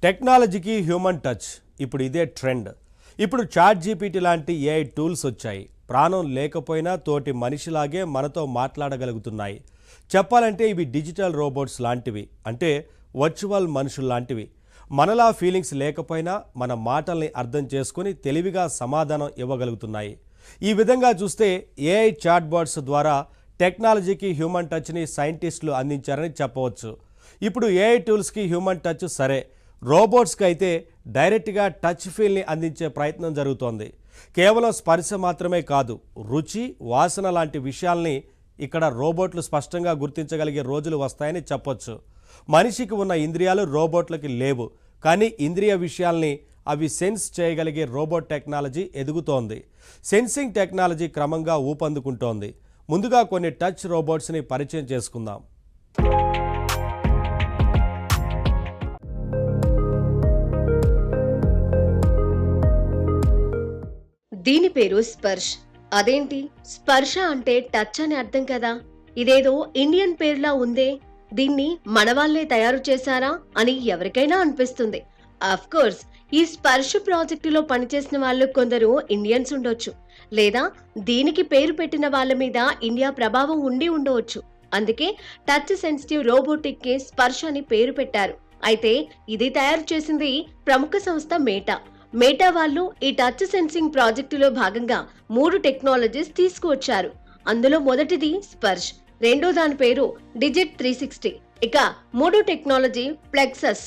టెక్నాలజీకి human touch ఇప్పుడు ఇదే ట్రెండ్. ఇప్పుడు చాట్ జీపీటీ లాంటి ఏఐ టూల్స్ వచ్చాయి. ప్రాణం లేకపోయినా తోటి మనిషిలాగే మనతో మాట్లాడగలుగుతున్నాయి. చెప్పాలంటే ఇవి డిజిటల్ రోబోట్స్ లాంటివి, అంటే వర్చువల్ మనుషులు లాంటివి. మనలా ఫీలింగ్స్ లేకపోయినా మన మాటల్ని అర్థం చేసుకుని తెలివిగా సమాధానం ఇవ్వగలుగుతున్నాయి. ఈ విధంగా చూస్తే ఏఐ చాట్ బాట్స్ ద్వారా టెక్నాలజీకి హ్యూమన్ టచ్ని సైంటిస్టులు అందించారని చెప్పవచ్చు. ఇప్పుడు ఏఐ టూల్స్కి హ్యూమన్ టచ్ సరే, రోబోట్స్కి అయితే డైరెక్ట్గా టచ్ ఫీల్ని అందించే ప్రయత్నం జరుగుతోంది. కేవలం స్పర్శ మాత్రమే కాదు, రుచి, వాసన లాంటి విషయాల్ని ఇక్కడ రోబోట్లు స్పష్టంగా గుర్తించగలిగే రోజులు వస్తాయని చెప్పొచ్చు. మనిషికి ఉన్న ఇంద్రియాలు రోబోట్లకి లేవు, కానీ ఇంద్రియ విషయాల్ని అవి సెన్స్ చేయగలిగే రోబోట్ టెక్నాలజీ ఎదుగుతోంది. సెన్సింగ్ టెక్నాలజీ క్రమంగా ఊపందుకుంటోంది. ముందుగా కొన్ని టచ్ రోబోట్స్ని పరిచయం చేసుకుందాం. దీని పేరు స్పర్శ్. అదేంటి స్పర్శ అంటే టచ్ అని అర్థం కదా. ఇదేదో ఇండియన్ పేర్లా ఉందే, దీన్ని మనవాళ్లే తయారు చేశారా అని ఎవరికైనా అనిపిస్తుంది. ఆఫ్ కోర్స్ ఈ స్పర్శ ప్రాజెక్టులో పనిచేసిన వాళ్ళు కొందరు ఇండియన్స్ ఉండొచ్చు, లేదా దీనికి పేరు పెట్టిన వాళ్ళ మీద ఇండియా ప్రభావం ఉండి ఉండవచ్చు. అందుకే టచ్ సెన్సిటివ్ రోబోటిక్ కి స్పర్శ అని పేరు పెట్టారు. అయితే ఇది తయారు చేసింది ప్రముఖ సంస్థ మేటా వాళ్ళు ఈ టచ్ సెన్సింగ్ ప్రాజెక్టులో భాగంగా 3 టెక్నాలజీస్ తీసుకువచ్చారు. అందులో మొదటిది స్పర్శ్, రెండో దాని పేరు డిజిట్ 360, ఇక 3 టెక్నాలజీ ప్లెక్సస్.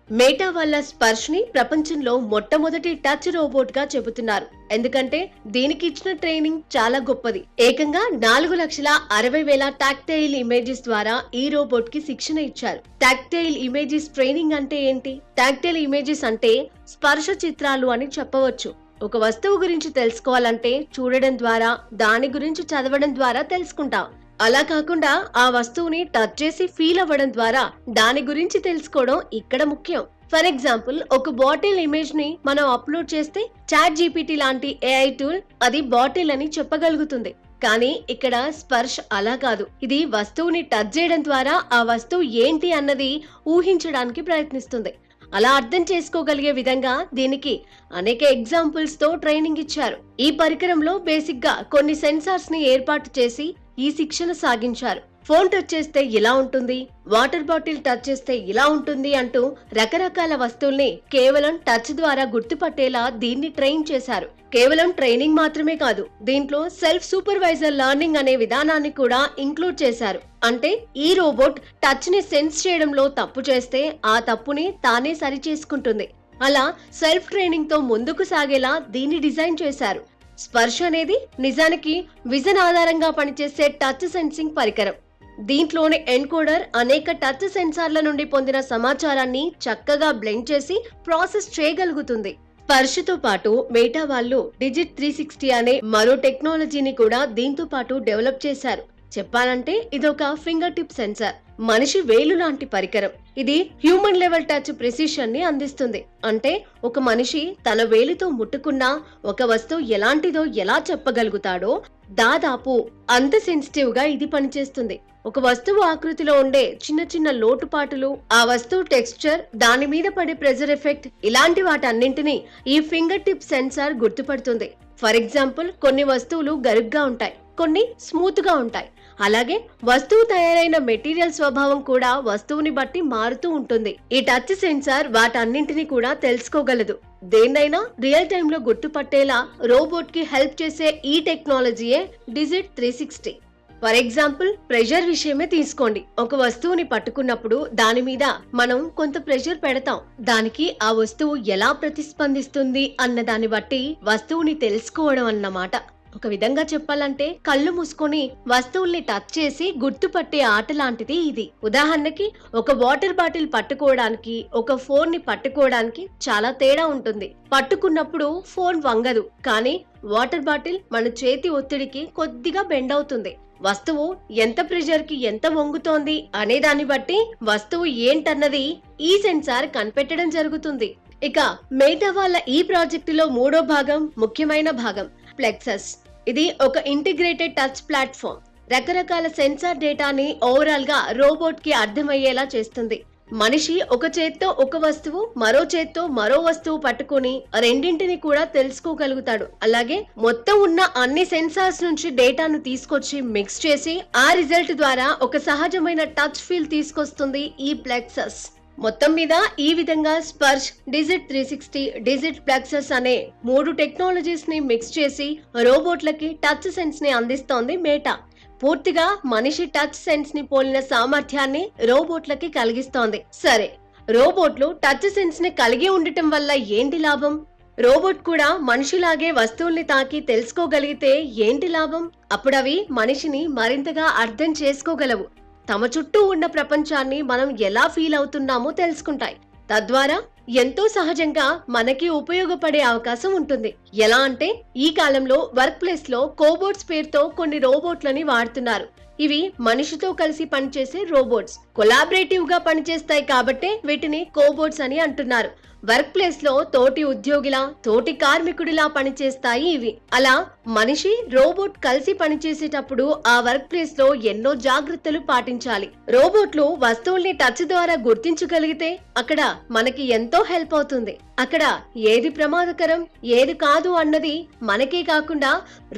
మేటా వాళ్ళ స్పర్శ్ ని ప్రపంచంలో మొట్టమొదటి టచ్ రోబోట్ గా చెబుతున్నారు. ఎందుకంటే దీనికి ఇచ్చిన ట్రైనింగ్ చాలా గొప్పది. ఏకంగా 4,60,000 టాక్టైల్ ఇమేజెస్ ద్వారా ఈ రోబోట్ కి శిక్షణ ఇచ్చారు. టాక్టైల్ ఇమేజెస్ ట్రైనింగ్ అంటే ఏంటి? టాక్టైల్ ఇమేజెస్ అంటే స్పర్శ చిత్రాలు అని చెప్పవచ్చు. ఒక వస్తువు గురించి తెలుసుకోవాలంటే చూడడం ద్వారా, దాని గురించి చదవడం ద్వారా తెలుసుకుంటాం. అలా కాకుండా ఆ వస్తువుని టచ్ చేసి ఫీల్ అవ్వడం ద్వారా దాని గురించి తెలుసుకోవడం ఇక్కడ ముఖ్యం. ఫర్ ఎగ్జాంపుల్, ఒక బాటిల్ ఇమేజ్ ని మనం అప్లోడ్ చేస్తే చాట్ జీపీటీ లాంటి ఏఐ టూల్ అది బాటిల్ అని చెప్పగలుగుతుంది. కానీ ఇక్కడ స్పర్శ్ అలా కాదు. ఇది వస్తువుని టచ్ చేయడం ద్వారా ఆ వస్తువు ఏంటి అన్నది ఊహించడానికి ప్రయత్నిస్తుంది. అలా అర్థం చేసుకోగలిగే విధంగా దీనికి అనేక ఎగ్జాంపుల్స్ తో ట్రైనింగ్ ఇచ్చారు. ఈ పరికరంలో బేసిక్ గా కొన్ని సెన్సార్స్ ని ఏర్పాటు చేసి ఈ శిక్షణ సాగించారు. ఫోన్ టచ్ చేస్తే ఇలా ఉంటుంది, వాటర్ బాటిల్ టచ్ చేస్తే ఇలా ఉంటుంది అంటూ రకరకాల వస్తువుల్ని కేవలం టచ్ ద్వారా గుర్తుపట్టేలా దీన్ని ట్రైన్ చేశారు. కేవలం ట్రైనింగ్ మాత్రమే కాదు, దీంట్లో సెల్ఫ్ సూపర్వైజర్ లెర్నింగ్ అనే విధానాన్ని కూడా ఇంక్లూడ్ చేశారు. అంటే ఈ రోబోట్ టచ్ ని సెన్స్ చేయడంలో తప్పు చేస్తే ఆ తప్పుని తానే సరి చేసుకుంటుంది. అలా సెల్ఫ్ ట్రైనింగ్ తో ముందుకు సాగేలా దీన్ని డిజైన్ చేశారు. స్పర్శ అనేది నిజానికి విజన్ ఆధారంగా పనిచేసే టచ్ సెన్సింగ్ పరికరం. దీంట్లోని ఎన్కోడర్ అనేక టచ్ సెన్సార్ల నుండి పొందిన సమాచారాన్ని చక్కగా బ్లెండ్ చేసి ప్రాసెస్ చేయగలుగుతుంది. స్పర్శతో పాటు మేటా వాళ్ళు డిజిట్ 360 అనే మరో టెక్నాలజీని కూడా దీంతో పాటు డెవలప్ చేశారు. చెప్పాలంటే ఇదొక ఫింగర్ టిప్ సెన్సార్, మనిషి వేలు లాంటి పరికరం. ఇది హ్యూమన్ లెవెల్ టచ్ ప్రెసిషన్ ని అందిస్తుంది. అంటే ఒక మనిషి తన వేలితో ముట్టుకున్నా ఒక వస్తువు ఎలాంటిదో ఎలా చెప్పగలుగుతాడో దాదాపు అంత సెన్సిటివ్ గా ఇది పనిచేస్తుంది. ఒక వస్తువు ఆకృతిలో ఉండే చిన్న చిన్న లోటుపాటులు, ఆ వస్తువు టెక్స్చర్, దాని మీద పడే ప్రెజర్ ఎఫెక్ట్, ఇలాంటి వాటన్నింటినీ ఈ ఫింగర్ టిప్ సెన్సార్ గుర్తుపడుతుంది. ఫర్ ఎగ్జాంపుల్, కొన్ని వస్తువులు గరుగ్గా ఉంటాయి, కొన్ని స్మూత్ గా ఉంటాయి. అలాగే వస్తువు తయారైన మెటీరియల్ స్వభావం కూడా వస్తువుని బట్టి మారుతూ ఉంటుంది. ఈ టచ్ సెన్సార్ వాటన్నింటినీ కూడా తెలుసుకోగలదు. దేన్నైనా రియల్ టైమ్ లో గుర్తుపట్టేలా రోబోట్ కి హెల్ప్ చేసే ఈ టెక్నాలజీయే డిజిట్ 360. ఫర్ ఎగ్జాంపుల్, ప్రెషర్ విషయమే తీసుకోండి. ఒక వస్తువుని పట్టుకున్నప్పుడు దాని మీద మనం కొంత ప్రెషర్ పెడతాం. దానికి ఆ వస్తువు ఎలా ప్రతిస్పందిస్తుంది అన్న దాన్ని బట్టి వస్తువుని తెలుసుకోవడం అన్నమాట. ఒక విధంగా చెప్పాలంటే కళ్ళు మూసుకొని వస్తువుల్ని టచ్ చేసి గుర్తుపట్టే ఆట లాంటిది ఇది. ఉదాహరణకి, ఒక వాటర్ బాటిల్ పట్టుకోవడానికి, ఒక ఫోన్ ని పట్టుకోవడానికి చాలా తేడా ఉంటుంది. పట్టుకున్నప్పుడు ఫోన్ వంగదు, కానీ వాటర్ బాటిల్ మన చేతి ఒత్తిడికి కొద్దిగా బెండ్ అవుతుంది. వస్తువు ఎంత ప్రెషర్ కి ఎంత వంగుతోంది అనే దాన్ని బట్టి వస్తువు ఏంటన్నది ఈ సెన్సార్ కనిపెట్టడం జరుగుతుంది. ఇక మేటా వాళ్ళ ఈ ప్రాజెక్టులో 3వ భాగం, ముఖ్యమైన భాగం ప్లెక్సస్. ఇది ఒక ఇంటిగ్రేటెడ్ టచ్ ప్లాట్ఫామ్. రకరకాల సెన్సార్ డేటాని ఓవరాల్ గా రోబోట్ కి అర్థమయ్యేలా చేస్తుంది. మనిషి ఒక చేత్తో ఒక వస్తువు, మరో చేత్తో మరో వస్తువు పట్టుకుని రెండింటిని కూడా తెలుసుకోగలుగుతాడు. అలాగే మొత్తం ఉన్న అన్ని సెన్సార్స్ నుంచి డేటాను తీసుకొచ్చి మిక్స్ చేసి ఆ రిజల్ట్ ద్వారా ఒక సహజమైన టచ్ ఫీల్ తీసుకొస్తుంది ఈ ప్లెక్సస్. మొత్తం మీద ఈ విధంగా స్పర్శ్, డిజిట్ 360, డిజిట్ ప్లెక్సస్ అనే 3 టెక్నాలజీస్ ని మిక్స్ చేసి రోబోట్లకి టచ్ సెన్స్ ని అందిస్తోంది మేటా. పూర్తిగా మనిషి టచ్ సెన్స్ ని పోలిన సామర్థ్యాన్ని రోబోట్లకి కలిగిస్తోంది. సరే, రోబోట్లు టచ్ సెన్స్ ని కలిగి ఉండటం వల్ల ఏంటి లాభం? రోబోట్ కూడా మనిషిలాగే వస్తువుల్ని తాకి తెలుసుకోగలిగితే ఏంటి లాభం? అప్పుడవి మనిషిని మరింతగా అర్థం చేసుకోగలవు. తమ చుట్టూ ఉన్న ప్రపంచాన్ని మనం ఎలా ఫీల్ అవుతున్నామో తెలుసుకుంటాయి. తద్వారా ఎంతో సహజంగా మనకి ఉపయోగపడే అవకాశం ఉంటుంది. ఎలా అంటే ఈ కాలంలో వర్క్ ప్లేస్ లో కోబోట్స్ పేరుతో కొన్ని రోబోట్లని వాడుతున్నారు. ఇవి మనిషితో కలిసి పనిచేసే రోబోట్స్. కొలాబరేటివ్ గా పనిచేస్తాయి కాబట్టే వీటిని కోబోట్స్ అని అంటున్నారు. వర్క్ ప్లేస్ లో తోటి ఉద్యోగిలా, తోటి కార్మికుడిలా పనిచేస్తాయి ఇవి. అలా మనిషి, రోబోట్ కలిసి పనిచేసేటప్పుడు ఆ వర్క్ ప్లేస్ లో ఎన్నో జాగ్రత్తలు పాటించాలి. రోబోట్లు వస్తువుల్ని టచ్ ద్వారా గుర్తించగలిగితే అక్కడ మనకి ఎంతో హెల్ప్ అవుతుంది. అక్కడ ఏది ప్రమాదకరం, ఏది కాదు అన్నది మనకే కాకుండా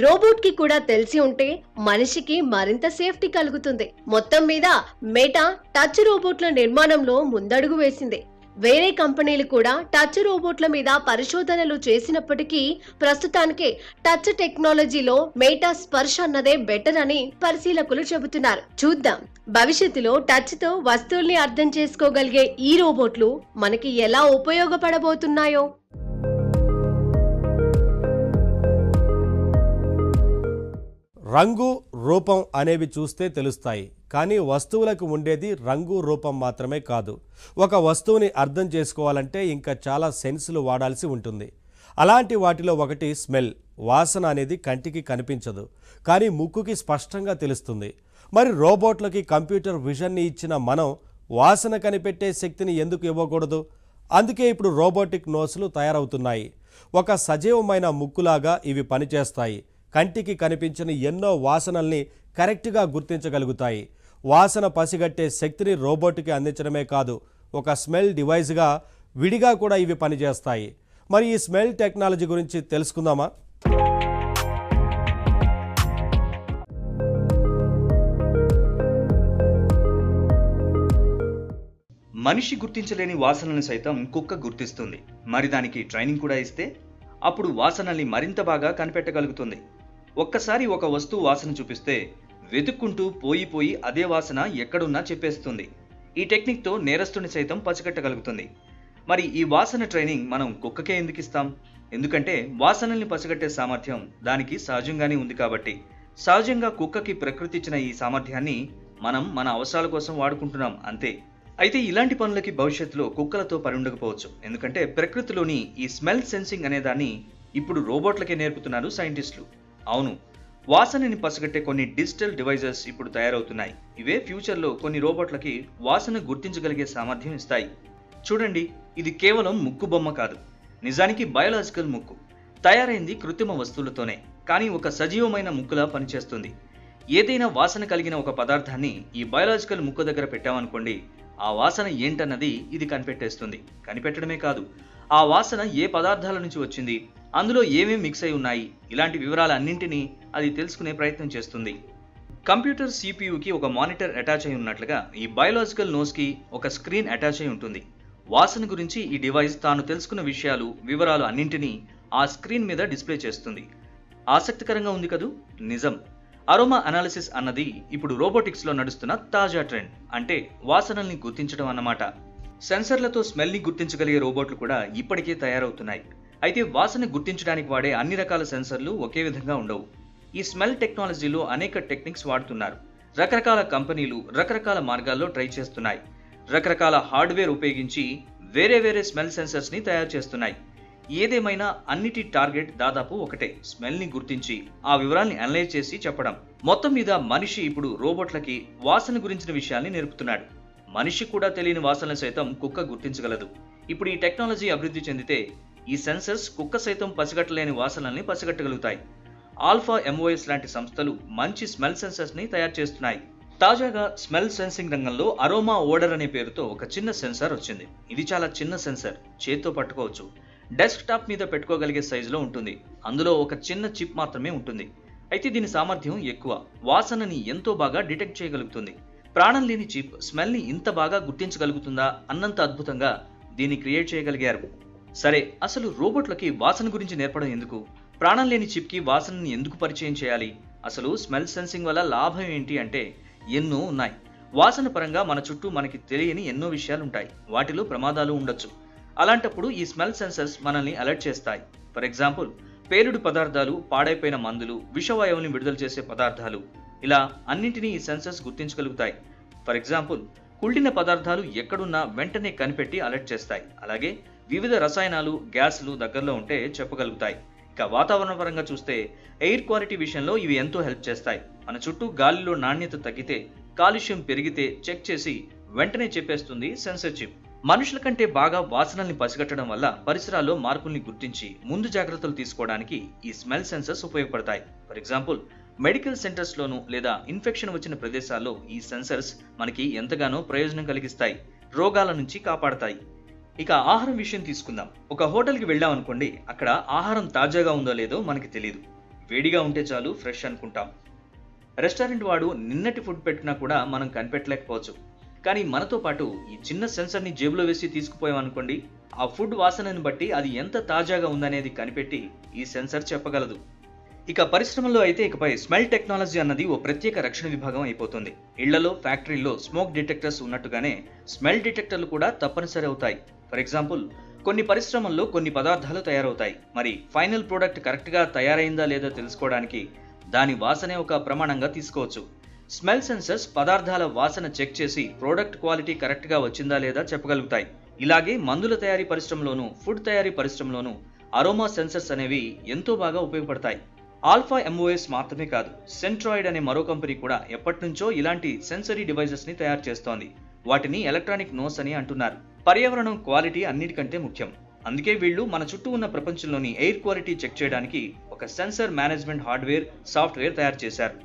రోబోట్ కి కూడా తెలిసి ఉంటే మనిషికి మరింత సేఫ్టీ కలుగుతుంది. మొత్తం మీద మేటా టచ్ రోబోట్ల నిర్మాణంలో ముందడుగు వేసింది. వేరే కంపెనీలు కూడా టచ్ రోబోట్ల మీద పరిశోధనలు చేసినప్పటికీ ప్రస్తుతానికి టచ్ టెక్నాలజీలో మేటా స్పర్శ అన్నదే బెటర్ అని పరిశీలకులు చెబుతున్నారు. చూద్దాం, భవిష్యత్తులో టచ్ తో వస్తువుల్ని అర్థం చేసుకోగలిగే ఈ రోబోట్లు మనకి ఎలా ఉపయోగపడబోతున్నాయో. రంగు, రూపం అనేవి చూస్తే తెలుస్తాయి. కానీ వస్తువులకు ఉండేది రంగు, రూపం మాత్రమే కాదు. ఒక వస్తువుని అర్థం చేసుకోవాలంటే ఇంకా చాలా సెన్సులు వాడాల్సి ఉంటుంది. అలాంటి వాటిలో ఒకటి స్మెల్. వాసన అనేది కంటికి కనిపించదు, కానీ ముక్కుకి స్పష్టంగా తెలుస్తుంది. మరి రోబోట్లకి కంప్యూటర్ విజన్ని ఇచ్చిన మనం వాసన కనిపెట్టే శక్తిని ఎందుకు ఇవ్వకూడదు? అందుకే ఇప్పుడు రోబోటిక్ నోస్లు తయారవుతున్నాయి. ఒక సజీవమైన ముక్కులాగా ఇవి పనిచేస్తాయి. కంటికి కనిపించిన ఎన్నో వాసనల్ని కరెక్ట్గా గుర్తించగలుగుతాయి. వాసన పసిగట్టే శక్తిని రోబోట్కి అందించడమే కాదు, ఒక స్మెల్ డివైస్గా విడిగా కూడా ఇవి పనిచేస్తాయి. మరి ఈ స్మెల్ టెక్నాలజీ గురించి తెలుసుకుందామా? మనిషి గుర్తించలేని వాసనలను సైతం కుక్క గుర్తిస్తుంది. మరి దానికి ట్రైనింగ్ కూడా ఇస్తే అప్పుడు వాసనల్ని మరింత బాగా కనిపెట్టగలుగుతుంది. ఒక్కసారి ఒక వస్తువు వాసన చూపిస్తే వెతుక్కుంటూ పోయి అదే వాసన ఎక్కడున్నా చెప్పేస్తుంది. ఈ టెక్నిక్తో నేరస్తుని సైతం పసిగట్టగలుగుతుంది. మరి ఈ వాసన ట్రైనింగ్ మనం కుక్కకే ఎందుకు ఇస్తాం? ఎందుకంటే వాసనల్ని పసిగట్టే సామర్థ్యం దానికి సహజంగానే ఉంది కాబట్టి. సహజంగా కుక్కకి ప్రకృతి ఇచ్చిన ఈ సామర్థ్యాన్ని మనం మన అవసరాల కోసం వాడుకుంటున్నాం అంతే. అయితే ఇలాంటి పనులకి భవిష్యత్తులో కుక్కలతో పని ఉండకపోవచ్చు. ఎందుకంటే ప్రకృతిలోని ఈ స్మెల్ సెన్సింగ్ అనే దాన్ని ఇప్పుడు రోబోట్లకే నేర్పుతున్నారు సైంటిస్టులు. అవును, వాసనని పసిగట్టే కొన్ని డిజిటల్ డివైజెస్ ఇప్పుడు తయారవుతున్నాయి. ఇవే ఫ్యూచర్లో కొన్ని రోబోట్లకి వాసన గుర్తించగలిగే సామర్థ్యం ఇస్తాయి. చూడండి, ఇది కేవలం ముక్కు బొమ్మ కాదు, నిజానికి బయోలాజికల్ ముక్కు. తయారైంది కృత్రిమ వస్తువులతోనే, కానీ ఒక సజీవమైన ముక్కులా పనిచేస్తుంది. ఏదైనా వాసన కలిగిన ఒక పదార్థాన్ని ఈ బయోలాజికల్ ముక్కు దగ్గర పెట్టామనుకోండి, ఆ వాసన ఏంటన్నది ఇది కనిపెట్టేస్తుంది. కనిపెట్టడమే కాదు, ఆ వాసన ఏ పదార్థాల నుంచి వచ్చింది, అందులో ఏమేమి మిక్స్ అయి ఉన్నాయి, ఇలాంటి వివరాలన్నింటినీ అది తెలుసుకునే ప్రయత్నం చేస్తుంది. కంప్యూటర్ సిపియుకి ఒక మానిటర్ అటాచ్ అయి ఉన్నట్లుగా ఈ బయోలాజికల్ నోస్కి ఒక స్క్రీన్ అటాచ్ అయి ఉంటుంది. వాసన గురించి ఈ డివైస్ తాను తెలుసుకున్న విషయాలు, వివరాలు అన్నింటినీ ఆ స్క్రీన్ మీద డిస్ప్లే చేస్తుంది. ఆసక్తికరంగా ఉంది కదూ? నిజం. అరోమా అనాలిసిస్ అన్నది ఇప్పుడు రోబోటిక్స్లో నడుస్తున్న తాజా ట్రెండ్. అంటే వాసనల్ని గుర్తించడం అన్నమాట. సెన్సర్లతో స్మెల్ని గుర్తించగలిగే రోబోట్లు కూడా ఇప్పటికే తయారవుతున్నాయి. అయితే వాసన గుర్తించడానికి వాడే అన్ని రకాల సెన్సర్లు ఒకే విధంగా ఉండవు. ఈ స్మెల్ టెక్నాలజీలో అనేక టెక్నిక్స్ వాడుతున్నారు. రకరకాల కంపెనీలు రకరకాల మార్గాల్లో ట్రై చేస్తున్నాయి. రకరకాల హార్డ్వేర్ ఉపయోగించి వేరే స్మెల్ సెన్సర్స్ని తయారు చేస్తున్నాయి. ఏదేమైనా అన్నిటి టార్గెట్ దాదాపు ఒకటే, స్మెల్ని గుర్తించి ఆ వివరాల్ని అనలైజ్ చేసి చెప్పడం. మొత్తం మీద మనిషి ఇప్పుడు రోబోట్లకి వాసన గురించిన విషయాల్ని నేర్పుతున్నాడు. మనిషి కూడా తెలియని వాసనలు సైతం కుక్క గుర్తించగలదు. ఇప్పుడు ఈ టెక్నాలజీ అభివృద్ధి చెందితే ఈ సెన్సర్స్ కుక్క సైతం పసిగట్టలేని వాసనల్ని పసిగట్టగలుగుతాయి. ఆల్ఫా ఎంఓఎస్ లాంటి సంస్థలు మంచి స్మెల్ సెన్సర్స్ని తయారు చేస్తున్నాయి. తాజాగా స్మెల్ సెన్సింగ్ రంగంలో అరోమా ఓడర్ అనే పేరుతో ఒక చిన్న సెన్సార్ వచ్చింది. ఇది చాలా చిన్న సెన్సార్, చేత్తో పట్టుకోవచ్చు. డెస్క్ టాప్ మీద పెట్టుకోగలిగే సైజులో ఉంటుంది. అందులో ఒక చిన్న చిప్ మాత్రమే ఉంటుంది. అయితే దీని సామర్థ్యం ఎక్కువ. వాసనని ఎంతో బాగా డిటెక్ట్ చేయగలుగుతుంది. ప్రాణం లేని చిప్ స్మెల్ని ఇంత బాగా గుర్తించగలుగుతుందా అన్నంత అద్భుతంగా దీన్ని క్రియేట్ చేయగలిగారు. సరే, అసలు రోబోట్లకి వాసన గురించి నేర్పడం ఎందుకు? ప్రాణం లేని చిప్కి వాసనని ఎందుకు పరిచయం చేయాలి? అసలు స్మెల్ సెన్సింగ్ వల్ల లాభం ఏంటి అంటే ఎన్నో ఉన్నాయి. వాసన పరంగా మన చుట్టూ మనకి తెలియని ఎన్నో విషయాలుంటాయి. వాటిలో ప్రమాదాలు ఉండొచ్చు. అలాంటప్పుడు ఈ స్మెల్ సెన్సర్స్ మనల్ని అలర్ట్ చేస్తాయి. ఫర్ ఎగ్జాంపుల్, పేలుడు పదార్థాలు, పాడైపోయిన మందులు, విషవాయువుని విడుదల చేసే పదార్థాలు, ఇలా అన్నింటినీ ఈ సెన్సర్స్ గుర్తించగలుగుతాయి. ఫర్ ఎగ్జాంపుల్, కుళ్ళిన పదార్థాలు ఎక్కడున్నా వెంటనే కనిపెట్టి అలర్ట్ చేస్తాయి. అలాగే వివిధ రసాయనాలు, గ్యాసులు దగ్గరలో ఉంటే చెప్పగలుగుతాయి. ఇక వాతావరణ పరంగా చూస్తే ఎయిర్ క్వాలిటీ విషయంలో ఇవి ఎంతో హెల్ప్ చేస్తాయి. మన చుట్టూ గాలిలో నాణ్యత తగ్గితే, కాలుష్యం పెరిగితే చెక్ చేసి వెంటనే చెప్పేస్తుంది సెన్సర్ చిప్. మనుషుల కంటే బాగా వాసనల్ని పసిగట్టడం వల్ల పరిసరాల్లో మార్పుల్ని గుర్తించి ముందు జాగ్రత్తలు తీసుకోవడానికి ఈ స్మెల్ సెన్సర్స్ ఉపయోగపడతాయి. ఫర్ ఎగ్జాంపుల్, మెడికల్ సెంటర్స్ లోను లేదా ఇన్ఫెక్షన్ వచ్చిన ప్రదేశాల్లో ఈ సెన్సర్స్ మనకి ఎంతగానో ప్రయోజనం కలిగిస్తాయి, రోగాల నుంచి కాపాడతాయి. ఇక ఆహారం విషయం తీసుకుందాం. ఒక హోటల్కి వెళ్ళాం అనుకోండి, అక్కడ ఆహారం తాజాగా ఉందో లేదో మనకి తెలియదు. వేడిగా ఉంటే చాలు ఫ్రెష్ అనుకుంటాం. రెస్టారెంట్ వాడు నిన్నటి ఫుడ్ పెట్టినా కూడా మనం కనిపెట్టలేకపోవచ్చు. కానీ మనతో పాటు ఈ చిన్న సెన్సర్ని జేబులో వేసి తీసుకుపోయాం అనుకోండి, ఆ ఫుడ్ వాసనని బట్టి అది ఎంత తాజాగా ఉందనేది కనిపెట్టి ఈ సెన్సర్ చెప్పగలదు. ఇక పరిశ్రమల్లో అయితే ఇకపై స్మెల్ టెక్నాలజీ అన్నది ఓ ప్రత్యేక రక్షణ విభాగం అయిపోతుంది. ఇళ్లలో, ఫ్యాక్టరీల్లో స్మోక్ డిటెక్టర్స్ ఉన్నట్టుగానే స్మెల్ డిటెక్టర్లు కూడా తప్పనిసరి అవుతాయి. ఫర్ ఎగ్జాంపుల్, కొన్ని పరిశ్రమల్లో కొన్ని పదార్థాలు తయారవుతాయి. మరి ఫైనల్ ప్రోడక్ట్ కరెక్ట్గా తయారైందా లేదా తెలుసుకోవడానికి దాని వాసనే ఒక ప్రమాణంగా తీసుకోవచ్చు. స్మెల్ సెన్సర్స్ పదార్థాల వాసన చెక్ చేసి ప్రోడక్ట్ క్వాలిటీ కరెక్ట్గా వచ్చిందా లేదా చెప్పగలుగుతాయి. ఇలాగే మందుల తయారీ పరిశ్రమలోనూ, ఫుడ్ తయారీ పరిశ్రమలోనూ అరోమా సెన్సర్స్ అనేవి ఎంతో బాగా ఉపయోగపడతాయి. ఆల్ఫా ఎంఓఎస్ మాత్రమే కాదు, సెంట్రాయిడ్ అనే మరో కంపెనీ కూడా ఎప్పటినుంచో ఇలాంటి సెన్సరీ డివైజెస్ ని తయారు చేస్తోంది. వాటిని ఎలక్ట్రానిక్ నోస్ అని అంటున్నారు. పర్యావరణం క్వాలిటీ అన్నిటికంటే ముఖ్యం. అందుకే వీళ్ళు మన చుట్టూ ఉన్న ప్రపంచంలోని ఎయిర్ క్వాలిటీ చెక్ చేయడానికి ఒక సెన్సర్ మేనేజ్మెంట్ హార్డ్వేర్, సాఫ్ట్వేర్ తయారు చేశారు.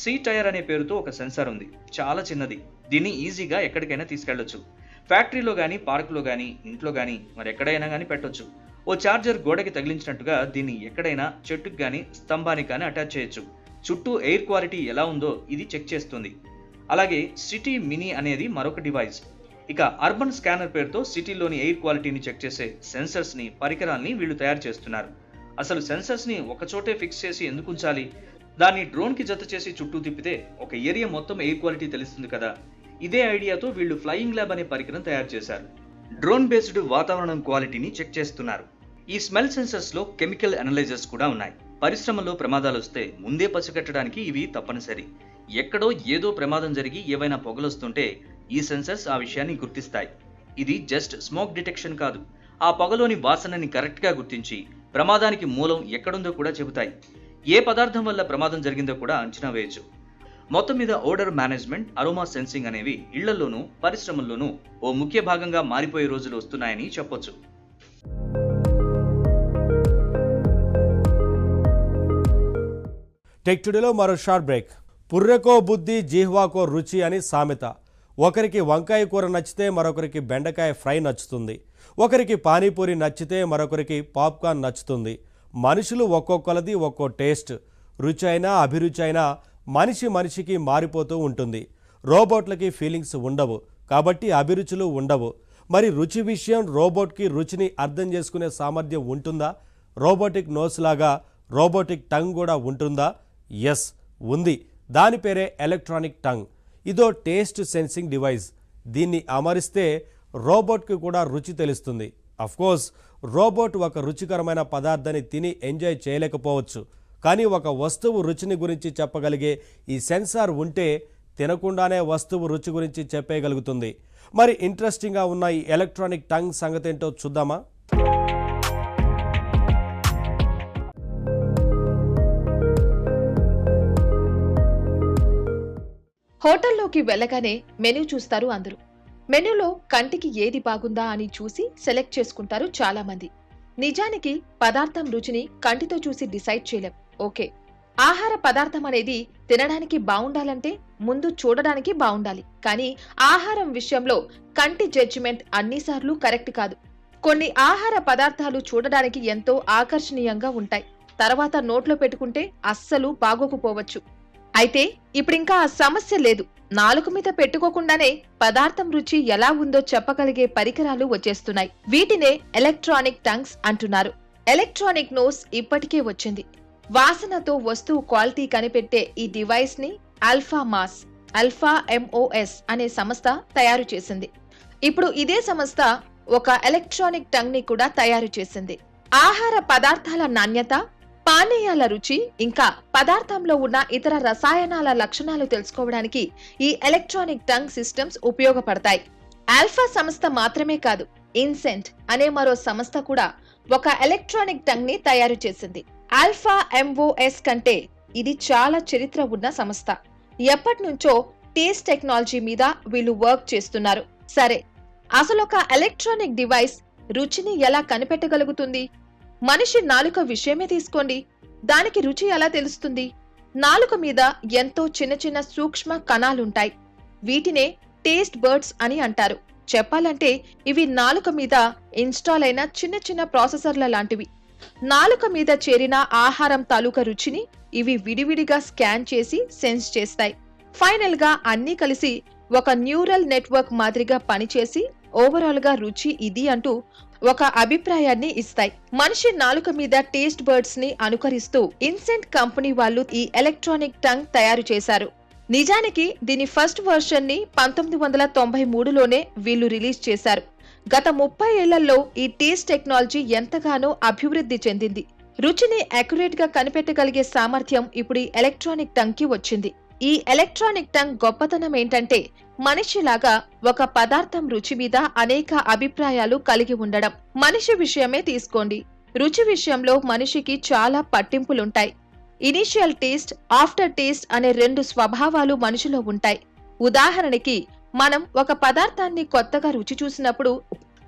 సీ టైర్ అనే పేరుతో ఒక సెన్సార్ ఉంది. చాలా చిన్నది. దీన్ని ఈజీగా ఎక్కడికైనా తీసుకెళ్లొచ్చు. ఫ్యాక్టరీలో కానీ, పార్కులో కానీ, ఇంట్లో కానీ, మరి ఎక్కడైనా కానీ పెట్టొచ్చు. ఓ చార్జర్ గోడకి తగిలించినట్టుగా దీన్ని ఎక్కడైనా చెట్టుకు కానీ, స్తంభానికి కానీ అటాచ్ చేయొచ్చు. చుట్టూ ఎయిర్ క్వాలిటీ ఎలా ఉందో ఇది చెక్ చేస్తుంది. అలాగే సిటీ మినీ అనేది మరొక డివైస్. ఇక అర్బన్ స్కానర్ పేరుతో సిటీలోని ఎయిర్ క్వాలిటీని చెక్ చేసే సెన్సర్స్ని, పరికరాల్ని వీళ్ళు తయారు చేస్తున్నారు. అసలు సెన్సర్స్ని ఒకచోటే ఫిక్స్ చేసి ఎందుకు ఉంచాలి? దాన్ని డ్రోన్కి జత చేసి చుట్టూ తిప్పితే ఒక ఏరియా మొత్తం ఎయిర్ క్వాలిటీ తెలుస్తుంది కదా. ఇదే ఐడియాతో వీళ్ళు ఫ్లయింగ్ ల్యాబ్ అనే పరికరం తయారు చేశారు. డ్రోన్ బేస్డ్ వాతావరణం క్వాలిటీని చెక్ చేస్తున్నారు. ఈ స్మెల్ సెన్సర్స్ లో కెమికల్ అనలైజర్స్ కూడా ఉన్నాయి. పరిశ్రమలో ప్రమాదాలు వస్తే ముందే పసిగట్టడానికి ఇవి తప్పనిసరి. ఎక్కడో ఏదో ప్రమాదం జరిగి ఏవైనా పొగలొస్తుంటే ఈ సెన్సర్స్ ఆ విషయాన్ని గుర్తిస్తాయి. ఇది జస్ట్ స్మోక్ డిటెక్షన్ కాదు, ఆ పొగలోని వాసనని కరెక్ట్గా గుర్తించి ప్రమాదానికి మూలం ఎక్కడుందో కూడా చెబుతాయి. ఏ పదార్థం వల్ల ప్రమాదం జరిగిందో కూడా అంచనా వేయచ్చు. మొత్తం మీద ఓడర్ మేనేజ్మెంట్, అరోమా సెన్సింగ్ అనేవి ఇళ్లలోనూ, పరిశ్రమల్లోనూ ఓ ముఖ్య భాగంగా మారిపోయే రోజులు వస్తున్నాయని చెప్పొచ్చు. టెక్ టుడేలో మరో షార్ట్ బ్రేక్. పుర్రెకో బుద్ధి, జిహ్వాకో రుచి అని సామెత. ఒకరికి వంకాయ కూర నచ్చితే మరొకరికి బెండకాయ ఫ్రై నచ్చుతుంది. ఒకరికి పానీపూరి నచ్చితే మరొకరికి పాప్కార్న్ నచ్చుతుంది. మనుషులు ఒక్కొక్కరిది ఒక్కో టేస్ట్. రుచి అయినా, అభిరుచి అయినా మనిషి మనిషికి మారిపోతూ ఉంటుంది. రోబోట్లకి ఫీలింగ్స్ ఉండవు, కాబట్టి అభిరుచులు ఉండవు. మరి రుచి విషయం రోబోట్కి రుచిని అర్థం చేసుకునే సామర్థ్యం ఉంటుందా? రోబోటిక్ నోస్ లాగా రోబోటిక్ టంగ్ కూడా ఉంటుందా? ఎస్, ఉంది. దాని పేరే ఎలక్ట్రానిక్ టంగ్. ఇదో టేస్ట్ సెన్సింగ్ డివైస్. దీన్ని అమరిస్తే రోబోట్కి కూడా రుచి తెలుస్తుంది. అఫ్కోర్స్ రోబోట్ ఒక రుచికరమైన పదార్థాన్ని తిని ఎంజాయ్ చేయలేకపోవచ్చు. కానీ ఒక వస్తువు రుచిని గురించి చెప్పగలిగే ఈ సెన్సార్ ఉంటే తినకుండానే వస్తువు రుచి గురించి చెప్పేయగలుగుతుంది. మరి ఇంట్రెస్టింగ్గా ఉన్న ఈ ఎలక్ట్రానిక్ టంగ్ సంగతి ఏంటో చూద్దామా? హోటల్లోకి వెళ్ళగానే మెనూ చూస్తారు అందరూ. మెనూలో కంటికి ఏది బాగుందా అని చూసి సెలెక్ట్ చేసుకుంటారు చాలా మంది. నిజానికి పదార్థం రుచిని కంటితో చూసి డిసైడ్ చేయలేం. ఓకే, ఆహార పదార్థం అనేది తినడానికి బాగుండాలంటే ముందు చూడడానికి బాగుండాలి, కానీ ఆహారం విషయంలో కంటి జడ్జిమెంట్ అన్నిసార్లు కరెక్ట్ కాదు. కొన్ని ఆహార పదార్థాలు చూడడానికి ఎంతో ఆకర్షణీయంగా ఉంటాయి, తర్వాత నోట్లో పెట్టుకుంటే అస్సలు బాగోకపోవచ్చు. అయితే ఇప్పుడింకా ఆ సమస్య లేదు. నాలుక మీద పెట్టుకోకుండానే పదార్థం రుచి ఎలా ఉందో చెప్పగలిగే పరికరాలు వచ్చేస్తున్నాయి. వీటినే ఎలక్ట్రానిక్ టంగ్స్ అంటున్నారు. ఎలక్ట్రానిక్ నోస్ ఇప్పటికే వచ్చింది. వాసనతో వస్తువు క్వాలిటీ కనిపెట్టే ఈ డివైస్ ని ఆల్ఫా ఎంఓఎస్ అనే సంస్థ తయారు చేసింది. ఇప్పుడు ఇదే సంస్థ ఒక ఎలక్ట్రానిక్ టంగ్ ని కూడా తయారు చేసింది. ఆహార పదార్థాల నాణ్యత, పానీయాల రుచి, ఇంకా పదార్థంలో ఉన్న ఇతర రసాయనాల లక్షణాలు తెలుసుకోవడానికి ఈ ఎలక్ట్రానిక్ టంగ్ సిస్టమ్స్ ఉపయోగపడతాయి. ఆల్ఫా సంస్థ మాత్రమే కాదు, ఇన్సెంట్ అనే మరో సంస్థ కూడా ఒక ఎలక్ట్రానిక్ టంగ్ ని తయారు చేసింది. ఆల్ఫా ఎంఓఎస్ కంటే ఇది చాలా చరిత్ర ఉన్న సంస్థ. ఎప్పటినుంచో టేస్ట్ టెక్నాలజీ మీద వీళ్ళు వర్క్ చేస్తున్నారు. సరే, అసలు ఒక ఎలక్ట్రానిక్ డివైస్ రుచిని ఎలా కనిపెట్టగలుగుతుంది? మనిషి నాలుక విషయమే తీసుకోండి, దానికి రుచి ఎలా తెలుస్తుంది? నాలుక మీద ఎంతో చిన్న చిన్న సూక్ష్మ కణాలుంటాయి. వీటినే టేస్ట్ బర్డ్స్ అని అంటారు. చెప్పాలంటే ఇవి నాలుక మీద ఇన్స్టాల్ అయిన చిన్న చిన్న ప్రాసెసర్ల లాంటివి. నాలుక మీద చేరిన ఆహారం తాలూకా రుచిని ఇవి విడివిడిగా స్కాన్ చేసి సెన్స్ చేస్తాయి. ఫైనల్ గా అన్నీ కలిసి ఒక న్యూరల్ నెట్వర్క్ మాదిరిగా పనిచేసి ఓవరాల్ గా రుచి ఇది అంటూ ఒక అభిప్రాయాన్ని ఇస్తాయి. మనిషి నాలుక మీద టేస్ట్ బర్డ్స్ ని అనుకరిస్తూ ఇన్సెంట్ కంపెనీ వాళ్ళు ఈ ఎలక్ట్రానిక్ టంగ్ తయారు చేశారు. నిజానికి దీని ఫస్ట్ వర్షన్ ని 1993లోనే వీళ్ళు రిలీజ్ చేశారు. గత 30 ఏళ్లలో ఈ టేస్ట్ టెక్నాలజీ ఎంతగానో అభివృద్ధి చెందింది. రుచిని అక్యురేట్ గా కనిపెట్టగలిగే సామర్థ్యం ఇప్పుడు ఈ ఎలక్ట్రానిక్ టంగ్ కి వచ్చింది. ఈ ఎలక్ట్రానిక్ టంగ్ గొప్పతనం ఏంటంటే మనిషిలాగా ఒక పదార్థం రుచి మీద అనేక అభిప్రాయాలు కలిగి ఉండడం. మనిషి విషయమే తీసుకోండి, రుచి విషయంలో మనిషికి చాలా పట్టింపులుంటాయి. ఇనిషియల్ టేస్ట్, ఆఫ్టర్ టేస్ట్ అనే 2 స్వభావాలు మనిషిలో ఉంటాయి. ఉదాహరణకి మనం ఒక పదార్థాన్ని కొత్తగా రుచి చూసినప్పుడు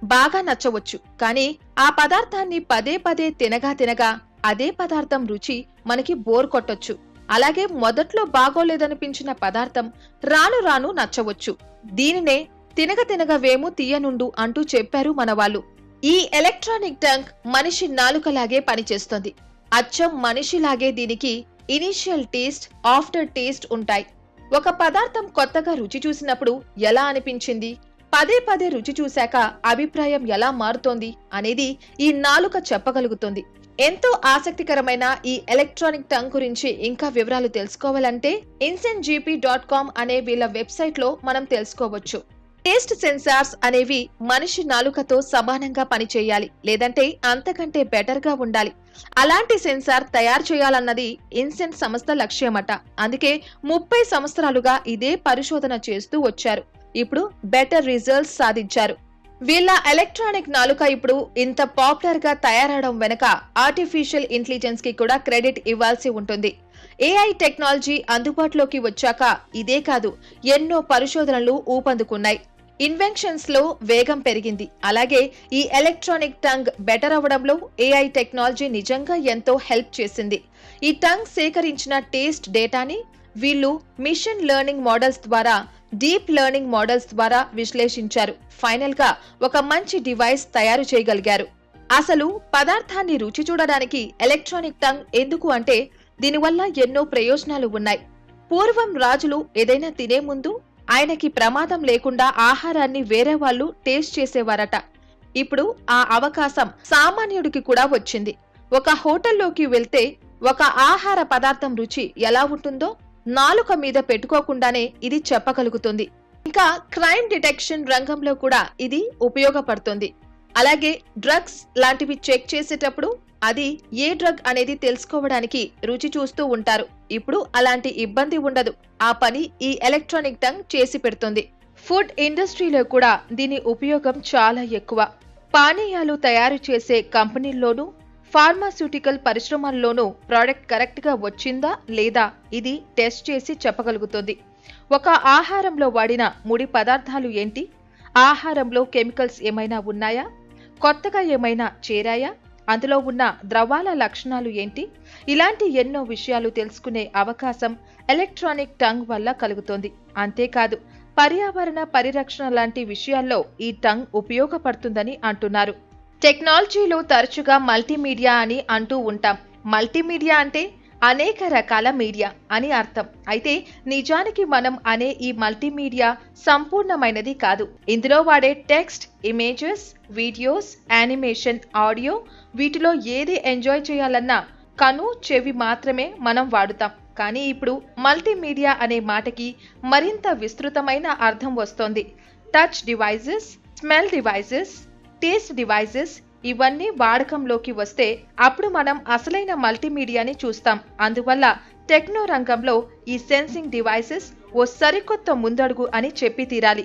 బాగా నచ్చవచ్చు, కానీ ఆ పదార్థాన్ని పదే పదే తినగా అదే పదార్థం రుచి మనకి బోర్ కొట్టొచ్చు. అలాగే మొదట్లో బాగోలేదనిపించిన పదార్థం రాను రాను నచ్చవచ్చు. దీనినే తినగ వేము తీయనుండు అంటూ చెప్పారు మన వాళ్ళు. ఈ ఎలక్ట్రానిక్ టంగ్ మనిషి నాలుకలాగే పనిచేస్తుంది. అచ్చం మనిషిలాగే దీనికి ఇనిషియల్ టేస్ట్, ఆఫ్టర్ టేస్ట్ ఉంటాయి. ఒక పదార్థం కొత్తగా రుచి చూసినప్పుడు ఎలా అనిపించింది, పదే పదే రుచి చూశాక అభిప్రాయం ఎలా మారుతోంది అనేది ఈ నాలుక చెప్పగలుగుతుంది. ఎంతో ఆసక్తికరమైన ఈ ఎలక్ట్రానిక్ టంగ్ గురించి ఇంకా వివరాలు తెలుసుకోవాలంటే insentgp.com అనే వీళ్ళ వెబ్సైట్ లో మనం తెలుసుకోవచ్చు. టేస్ట్ సెన్సార్స్ అనేవి మనిషి నాలుకతో సమానంగా పనిచేయాలి, లేదంటే అంతకంటే బెటర్ గా ఉండాలి. అలాంటి సెన్సార్ తయారు చేయాలన్నది ఇన్సెంట్ సంస్థ లక్ష్యమట. అందుకే 30 సంవత్సరాలుగా ఇదే పరిశోధన చేస్తూ వచ్చారు. ఇప్పుడు బెటర్ రిజల్ట్స్ సాధించారు. వీళ్ళ ఎలక్ట్రానిక్ నాలుక ఇప్పుడు ఇంత పాపులర్ గా తయారవడం వెనక ఆర్టిఫిషియల్ ఇంటెలిజెన్స్ కి కూడా క్రెడిట్ ఇవ్వాల్సి ఉంటుంది. ఏఐ టెక్నాలజీ అందుబాటులోకి వచ్చాక ఇదే కాదు, ఎన్నో పరిశోధనలు ఊపందుకున్నాయి. ఇన్వెన్షన్స్ లో వేగం పెరిగింది. అలాగే ఈ ఎలక్ట్రానిక్ టంగ్ బెటర్ అవ్వడంలో ఏఐ టెక్నాలజీ నిజంగా ఎంతో హెల్ప్ చేసింది. ఈ టంగ్ సేకరించిన టేస్ట్ డేటాని వీళ్ళు మిషన్ లెర్నింగ్ మోడల్స్ ద్వారా, డీప్ లెర్నింగ్ మోడల్స్ ద్వారా విశ్లేషించారు. ఫైనల్ గా ఒక మంచి డివైస్ తయారు చేయగలిగారు. అసలు పదార్థాన్ని రుచి చూడడానికి ఎలక్ట్రానిక్ టంగ్ ఎందుకు అంటే దీనివల్ల ఎన్నో ప్రయోజనాలు ఉన్నాయి. పూర్వం రాజులు ఏదైనా తినే ముందు ఆయనకి ప్రమాదం లేకుండా ఆహారాన్ని వేరే వాళ్ళు టేస్ట్ చేసేవారట. ఇప్పుడు ఆ అవకాశం సామాన్యుడికి కూడా వచ్చింది. ఒక హోటల్లోకి వెళ్తే ఒక ఆహార పదార్థం రుచి ఎలా ఉంటుందో నాలుక మీద పెట్టుకోకుండానే ఇది చెప్పగలుగుతుంది. ఇంకా క్రైమ్ డిటెక్షన్ రంగంలో కూడా ఇది ఉపయోగపడుతుంది. అలాగే డ్రగ్స్ లాంటివి చెక్ చేసేటప్పుడు అది ఏ డ్రగ్ అనేది తెలుసుకోవడానికి రుచి చూస్తూ ఉంటారు. ఇప్పుడు అలాంటి ఇబ్బంది ఉండదు. ఆ పని ఈ ఎలక్ట్రానిక్ టంగ్ చేసి పెడుతుంది. ఫుడ్ ఇండస్ట్రీలో కూడా దీని ఉపయోగం చాలా ఎక్కువ. పానీయాలు తయారు చేసే కంపెనీల్లోనూ, ఫార్మాస్యూటికల్ పరిశ్రమల్లోనూ ప్రోడక్ట్ కరెక్ట్ గా వచ్చిందా లేదా ఇది టెస్ట్ చేసి చెప్పగలుగుతుంది. ఒక ఆహారంలో వాడిన ముడి పదార్థాలు ఏంటి, ఆహారంలో కెమికల్స్ ఏమైనా ఉన్నాయా, కొత్తగా ఏమైనా చేరాయా, అందులో ఉన్న ద్రవాల లక్షణాలు ఏంటి? ఇలాంటి ఎన్నో విషయాలు తెలుసుకునే అవకాశం ఎలక్ట్రానిక్ టంగ్ వల్ల కలుగుతోంది. అంతేకాదు పర్యావరణ పరిరక్షణ లాంటి విషయాల్లో ఈ టంగ్ ఉపయోగపడుతుందని అంటున్నారు. టెక్నాలజీలో తరచుగా మల్టీమీడియా అని అంటూ ఉంటాం. మల్టీమీడియా అంటే అనేక రకాల మీడియా అని అర్థం. అయితే నిజానికి మనం అనే ఈ మల్టీమీడియా సంపూర్ణమైనది కాదు. ఇందులో వాడే text, images, videos, animation, audio వీటిలో ఏది ఎంజాయ్ చేయాలన్నా కను, చెవి మాత్రమే మనం వాడుతాం. కానీ ఇప్పుడు మల్టీమీడియా అనే మాటకి మరింత విస్తృతమైన అర్థం వస్తోంది. Touch devices, smell devices, taste devices ఇవన్నీ వాడకంలోకి వస్తే అప్పుడు మనం అసలైన మల్టీమీడియాని చూస్తాం. అందువల్ల టెక్నో రంగంలో ఈ సెన్సింగ్ డివైసెస్ ఓ సరికొత్త ముందడుగు అని చెప్పి తీరాలి.